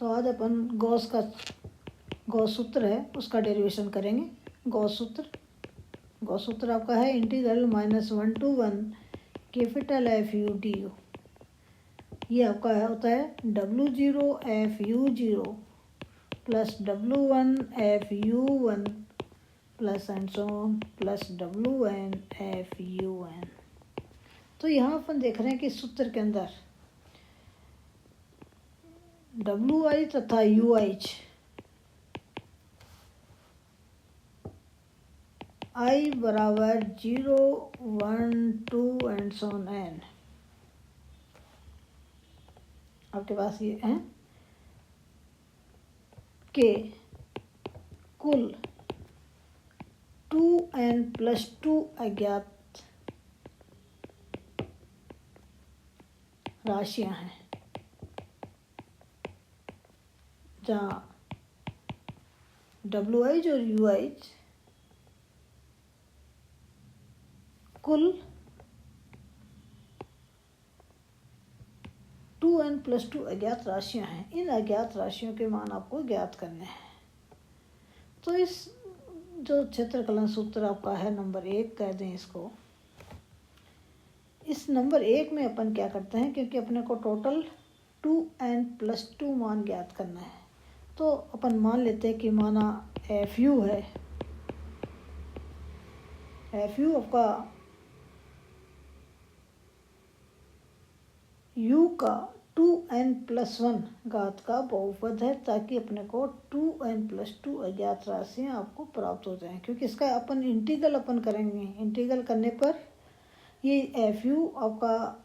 तो आज अपन गॉस सूत्र है उसका डेरिवेशन करेंगे। गॉस सूत्र आपका है इंटीग्रल -1 to 1 कैपिटल FU/DU। ये आपका होता है W0 FU0 plus W1 FU1 plus and so on plus WN FUN। तो यहाँ अपन देख रहे हैं कि सूत्र के अंदर WI तथा UH I बराबर 0, 1, 2 एंड सो ऑन n आपके पास ये है के कुल 2n+2 अज्ञात राशियां हैं, जहाँ WH और UH कुल 2n+2 अज्ञात राशियां हैं। इन अज्ञात राशियों के मान आपको ज्ञात करने हैं। तो इस जो क्षेत्रकलन सूत्र आपका है नंबर 1 कह दें इसको, इस नंबर 1 में अपन क्या करते हैं, क्योंकि अपने को टोटल 2n+2 मान ज्ञात करना है, तो अपन मान लेते हैं कि माना FU है। FU आपका U का 2n+1 घात का बहुपद है, ताकि अपने को 2n+2 अज्ञात राशियाँ आपको प्राप्त हो जाएं। क्योंकि इसका अपन इंटीग्रल करेंगे, इंटीग्रल करने पर ये FU आपका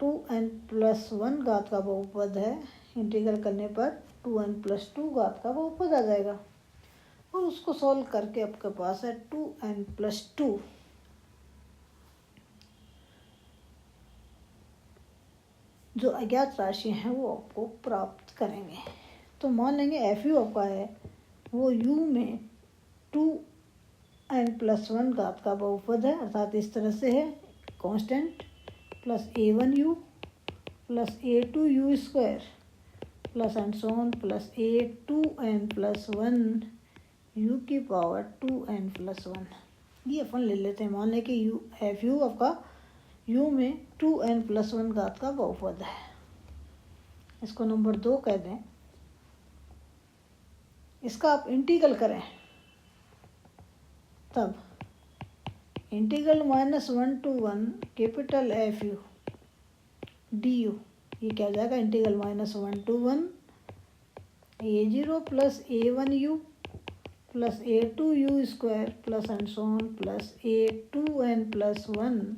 2n+1 घात का बहुपद है, इंटीग्रल करने पर 2n+2 घात का बहुपद आ जाएगा। और उसको सॉल्व करके आपके पास है 2n+2 जो अज्ञात राशि हैं वो आपको प्राप्त करेंगे। तो मान लेंगे FU आपका है वो U में 2n+1 घात का बहुपद है, अर्थात इस तरह से है constant plus A1U plus A2U² plus and so on plus A2n+1 U की पावर 2n+1। ये अपन ले लेते हैं। मान लें कि FU आपका U में 2n+1 घात का बहुपद है, इसको नंबर 2 कह दें। इसका आप इंटीग्रल करें, तब integral -1 to 1 capital FU DU, ये क्या हो जाएगा, integral -1 to 1 A0 plus A1U plus A2U² plus and so on plus A2n+1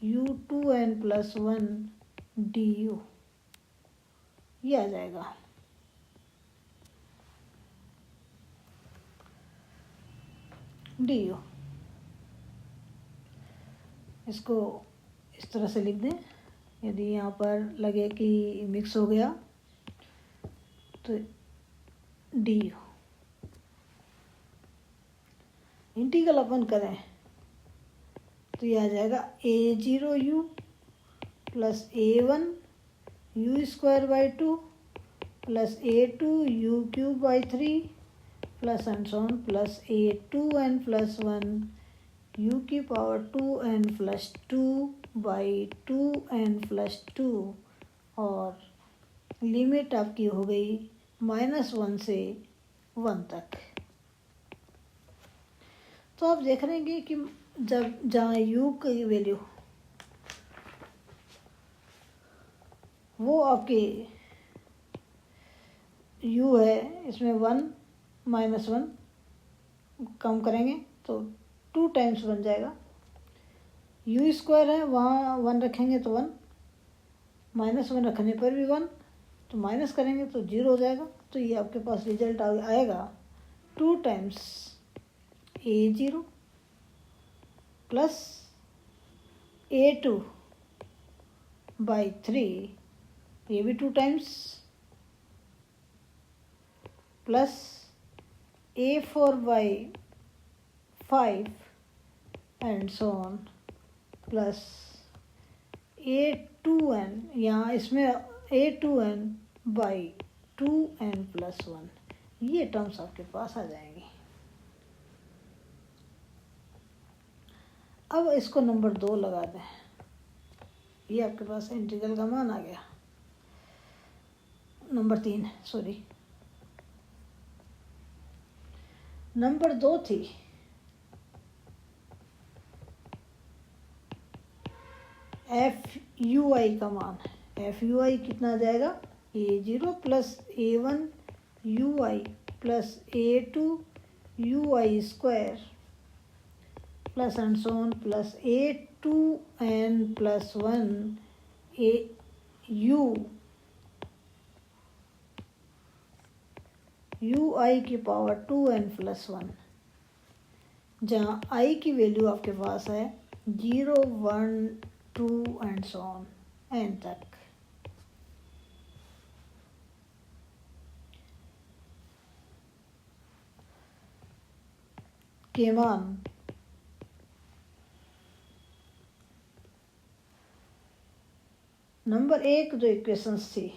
U2n+1 DU, ये आ जाएगा। DU इसको इस तरह से लिख दें। यदि यहाँ पर लगे कि मिक्स हो गया तो DU इंटीग्रल अपन करें तो ये आ जाएगा A0U plus A1U² 2 plus A2U³ 3 plus and so on plus A2n+1 U की पावर 2n+2/2n+2 और लिमिट आपकी हो गई -1 से 1 तक। तो आप देख रहे हैं कि जब जहाँ U की वैल्यू वो आपकी U है, इसमें 1 -1 कम करेंगे तो 2 टाइम्स बन जाएगा। U² है, वहाँ 1 रखेंगे तो 1, -1 रखने पर भी 1, तो माइनस करेंगे तो 0 हो जाएगा। तो ये आपके पास रिजल्ट आएगा 2 टाइम्स A0 प्लस A2/3, ये भी 2 times, plus A4/5 and so on plus A2n, यहाँ इसमें A2n/2 2n+1, ये टर्म्स आपके पास आ जाएंगी। अब इसको नंबर 2 लगा दें, ये आपके पास इंटीग्रल का मान आ गया। नंबर 3 सॉरी, नंबर 2 थी FUI का मान। FUI कितना आ जाएगा, A0 plus A1UI plus A2UI square plus and so on plus A2n+1 UI की पावर 2n+1, जहाँ I की वैल्यू आपके पास है 0, 1, 2 एंड सो ऑन n तक। के मान नंबर 1 जो इक्वेशंस थी,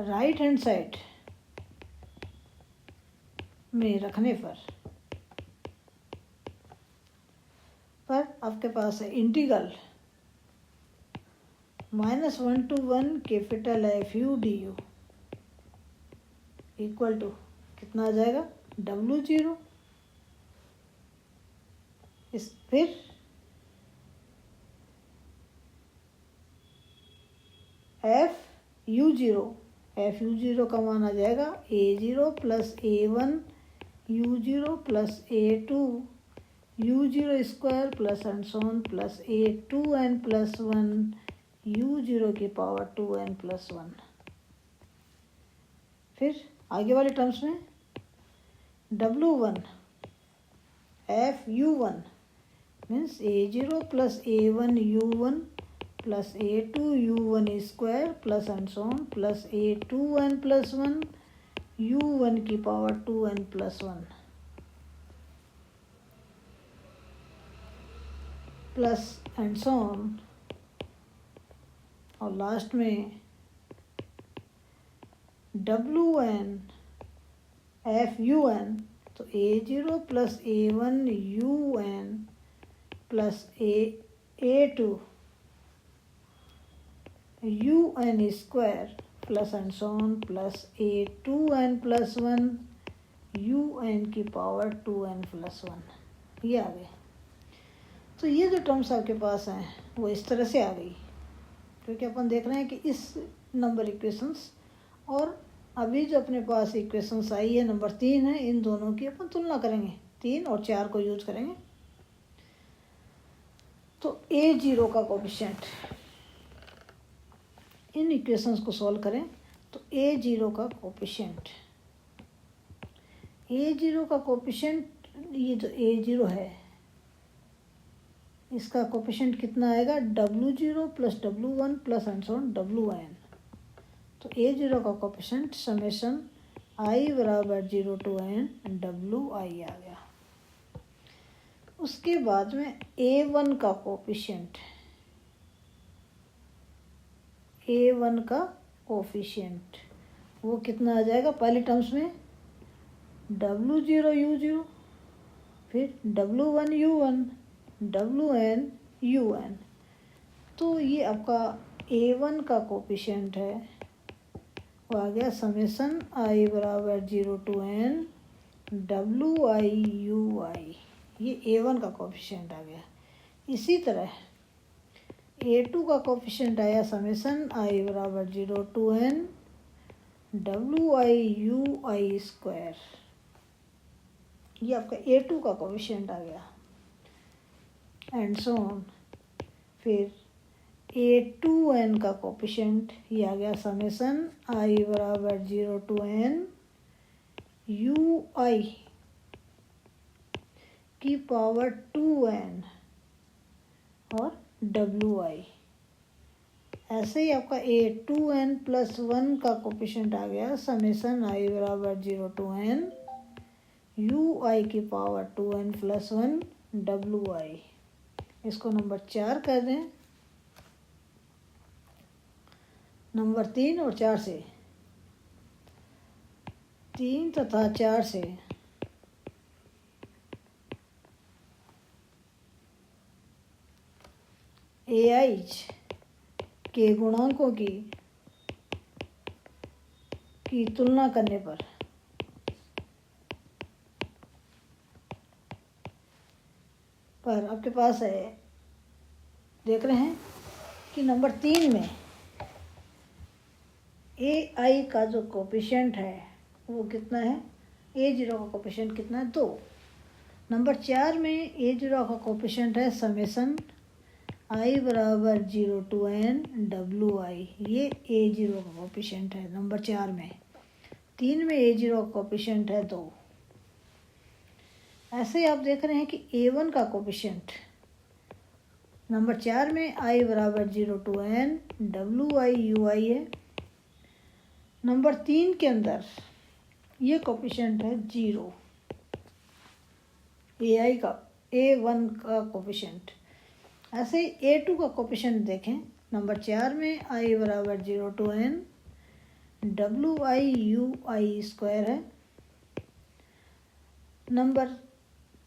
राइट हैंड साइड में रखने पर आपके पास है integral -1 to 1 capital FU DU equal to कितना आ जाएगा, W0 फिर FU0 का मान आ जाएगा A0 plus A1U0 plus A2U0 square plus and so on plus A2n+1 U0 की पावर 2n+1। फिर आगे वाले टर्म्स में W1 FU1 means A0 plus A1U1 plus A2U1 square plus and so on plus A2n+1 U1 की power 2n+1 plus and so on, और last में WN FUN, तो A0 plus A1UN plus A2UN square plus and so on plus A2n+1 UN की power 2n+1, ये आ गए। तो ये जो टर्म्स आपके पास हैं वो इस तरह से आ गई, क्योंकि अपन देख रहे हैं कि इस नंबर इक्वेशंस और अभी जो अपने पास इक्वेशंस आई है नंबर 3 है, इन दोनों की अपन तुलना करेंगे, 3 और 4 को यूज करेंगे। तो A0 का कोफिशिएंट, इन इक्वेशंस को सॉल्व करें तो A0 का कोफिशिएंट, A0 का कोफिशिएंट, ये जो A0 है इसका कोफिशिएंट कितना आएगा, W0 plus W1 plus and so on WN। तो A0 का कोफिशिएंट समेशन I बराबर 0 to n WI आ गया। उसके बाद में A1 का कोफिशिएंट, A1 का कोफिशिएंट वो कितना आ जाएगा, पहले टर्म्स में W0U0 फिर W1U1 WN तो ये आपका A1 का कोफिशिएंट है, वो आ गया समेशन I बराबर 0 to n WI/UI, ये A1 का कोफिशिएंट आ गया। इसी तरह A2 का कोफिशिएंट आया समेशन I बराबर 0 to n WI/UI स्क्वायर, ये आपका A2 का कोफिशिएंट आ गया एंड सो ऑन। फिर A2n का कोफिशिएंट ये आ गया समेशन I बराबर 0 to n UI की पावर 2n और WI। ऐसे ही आपका A2n+1 का कोफिशिएंट आ गया समेशन I बराबर 0 to n UI की पावर 2n+1 WI। इसको नंबर 4 कर दें नंबर 3 और 4 से, 3 तथा 4 से AIs के गुणांकों की तुलना करने पर आपके पास है, देख रहे हैं कि नंबर 3 में AI का जो कोफिशिएंट है वो कितना है, A0 का कोफिशिएंट कितना है, 2। नंबर 4 में A0 का कोफिशिएंट है समेसन I बराबर 0 to n WI, ये A0 का कोफिशिएंट है नंबर 4 में। 3 में A0 का कोफिशिएंट है 2। ऐसे आप देख रहे हैं कि A1 का कोफिशिएंट नंबर 4 में I बराबर 0 to n WI UI है। नंबर 3 के अंदर ये कोफिशिएंट है 0, A1 का कोफिशिएंट। ऐसे ही A2 का कोफिशिएंट देखें, नंबर 4 में I बराबर 0 to n WI UI square है। नंबर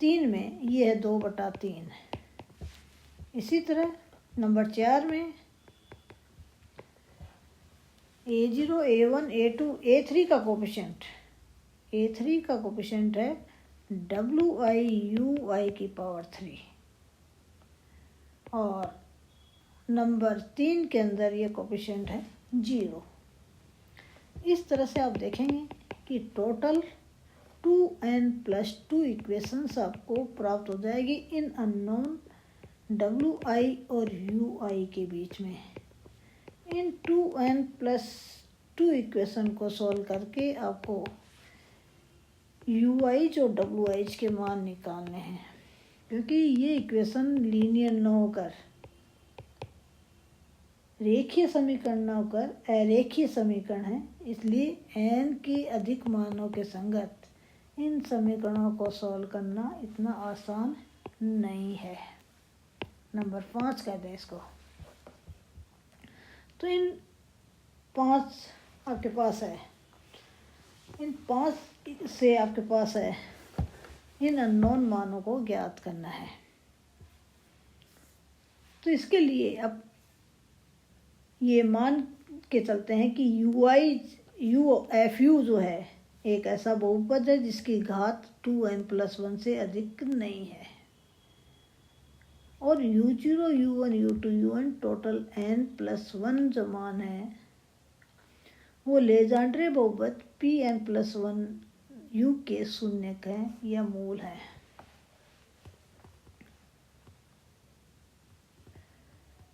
3 में ये है 2/3। इसी तरह नंबर 4 में A0, A1, A2, A3 का कोफिशिएंट है WI UI की पावर 3 और नंबर 3 के अंदर ये कोफिशिएंट है 0। इस तरह से आप देखेंगे कि टोटल 2n+2 इक्वेशंस आपको प्राप्त हो जाएगी इन अननोन WI और UI के बीच में। इन 2n+2 इक्वेशन को सॉल्व करके आपको UI और WI के मान निकालने हैं, क्योंकि ये इक्वेशन लीनियर न होकर रेखीय समीकरण न होकर अरेखीय समीकरण है, इसलिए n के अधिक मानों के संगत इन समीकरणों को सॉल्व करना इतना आसान नहीं है। नंबर 5 कहते हैं इसको। तो इन 5 आपके पास है, इन 5 से आपके पास है इन अननोन मानों को ज्ञात करना है। तो इसके लिए अब ये मान के चलते हैं कि FU जो है एक ऐसा बहुपद है जिसकी घात 2n+1 से अधिक नहीं है, और U0, U1, U2, UN total n+1 जो मान है वो लेजेंड्रे बहुपद Pn+1 U के शून्यक है या मूल है।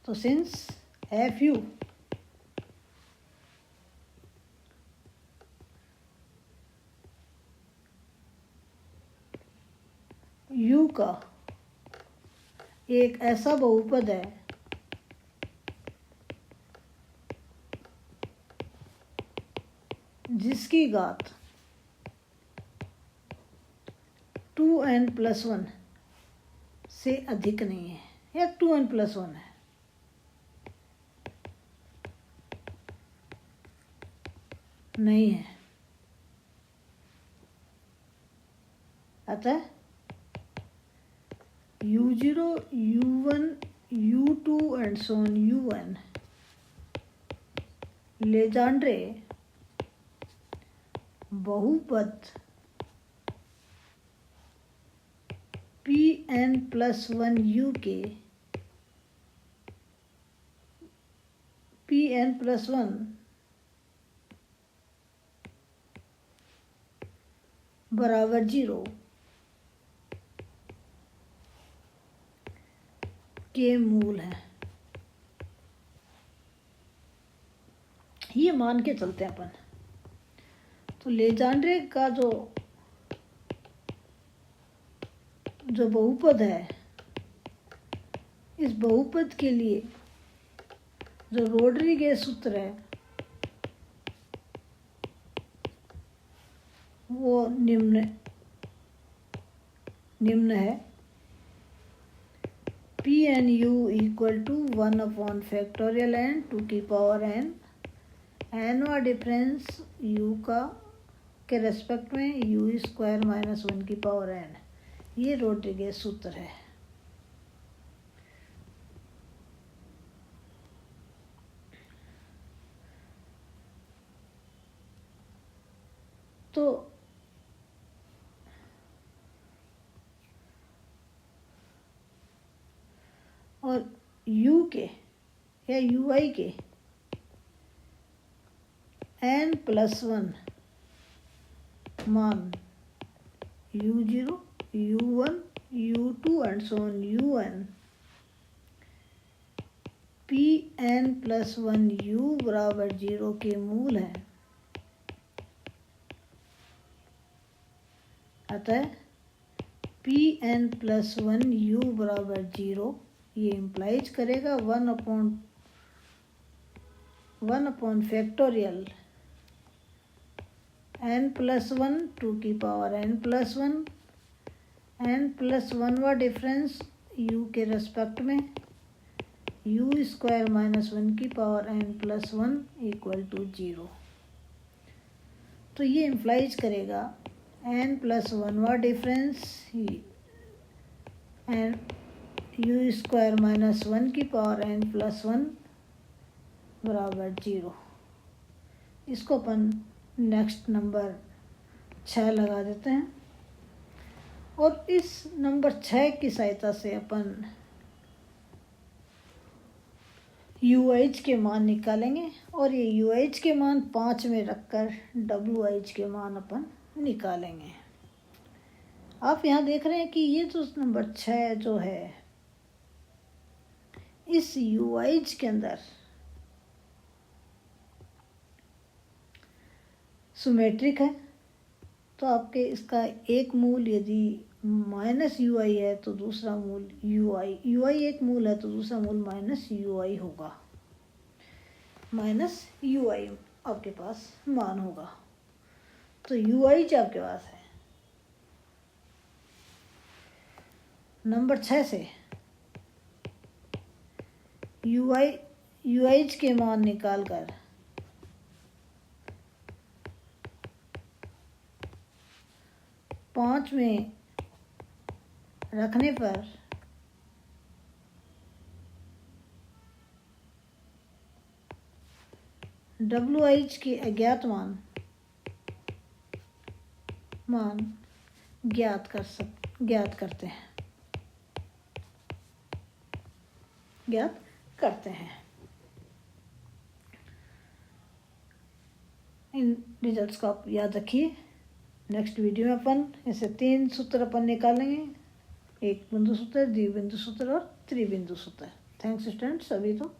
तो सिंस FU U का एक ऐसा बहुपद है जिसकी घात 2n+1 से अधिक नहीं है या 2n+1 है, नहीं है, अतः U0, U1, U2 and so on UN Legendre बहुपद Pn+1 U के Pn+1 बराबर 0 के मूल है। ये मान के चलते हैं अपन। तो लेजेंड्रे का जो बहुपद है, इस बहुपद के लिए जो रोड्रिगेज सूत्र है वो निम्न है PNU = 1/n टू की पावर n एनवा डिफरेंस यू का के रेस्पेक्ट में यू स्क्वायर माइनस 1 की पावर एन, ये रोड्रिगेज सूत्र है। तो और u के या ui के n+1 मान u0, u1, u2 and so on un Pn+1 u बराबर 0 के मूल हैं। अतः Pn+1 u बराबर 0 ये इम्प्लाइज करेगा 1 अपॉन फैक्टोरियल n+1 2 की पावर n+1 n+1 वा डिफरेंस u के रेस्पेक्ट में u स्क्वायर माइनस 1 की पावर n+1 इक्वल टू 0। तो ये इम्प्लाइज करेगा n+1 वा डिफरेंस u स्क्वायर माइनस 1 की पावर n+1 बराबर 0। इसको अपन नेक्स्ट नंबर 6 लगा देते हैं और इस नंबर 6 की सहायता से अपन UH के मान निकालेंगे और ये UH के मान 5 में रखकर WH के मान अपन निकालेंगे। आप यहाँ देख रहे हैं कि ये जो नंबर 6 जो है इस UH के अंदर सिमेट्रिक है, तो आपके इसका एक मूल यदि -ui है तो दूसरा मूल ui एक मूल है तो दूसरा मूल -ui होगा। -ui आपके पास मान होगा, तो UH आपके पास है। नंबर 6 से UH के मान निकालकर पाँच में रखने पर WH के अज्ञात मान ज्ञात करते हैं। इन रिजल्ट्स को आप याद रखिए। नेक्स्ट वीडियो में अपन ऐसे 3 सूत्र अपन निकालेंगे, एक बिंदु सूत्र, द्विबिंदु सूत्र और त्रिबिंदु सूत्र। थैंक्स स्टूडेंट्स, अभी तो